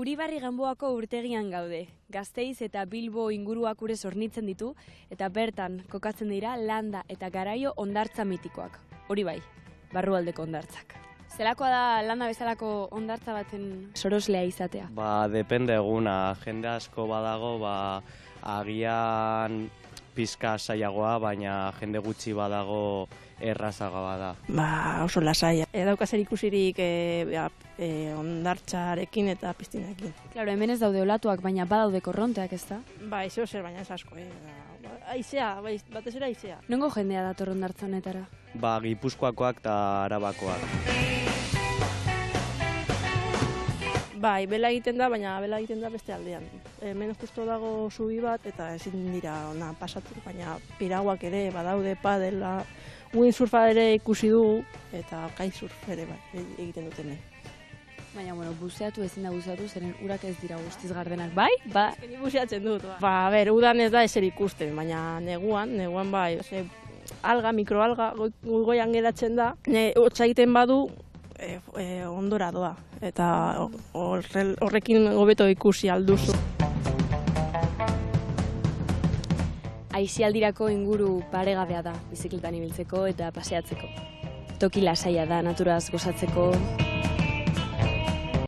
Uribarri Ganboako urtegian gaude. Gasteiz eta Bilbo inguruak urez hornitzen ditu eta bertan kokatzen dira landa eta garaio hondartza mitikoak. Hori bai, barrualdeko hondartzak. Zelakoa da landa bezalako hondartza baten soroslea izatea? Depende eguna, jende asko badago, agian pizka zailagoa, baina jende gutxi badago errazaga bada. Oso lasaia. Dauka zer ikusirik hondartzarekin eta piztinarekin. Claro, hemen ez daude olatuak, baina badaude korronteak, ez da? Zeo zer, baina ez asko. Aizea, batez ere aizea. Nongo jendea dator hondartza honetara? Gipuzkoakoak eta Arabakoak. Bela egiten da, baina bela egiten da beste aldean. Hemen justo dago zubi bat eta ezin dira ona pasatu, baina piraguak ere badaude, padela, windsurfa ere ikusi dugu eta kitesurf ere egiten duten. Baina, buzeatu ezin da buzeatu, zeren urak ez dira guztiz gardenak, bai? Ni buzeatzen dut. Udan ez da ezer ikusten, baina neguan bai. Alga, mikroalga, goian geratzen da, hotza egiten badu, ondora doa, eta horrekin hobeto ikusi alduzu. Aisialdirako inguru paregabea da, bizikletan ibiltzeko eta paseatzeko. Toki lasaia da, naturaz gozatzeko.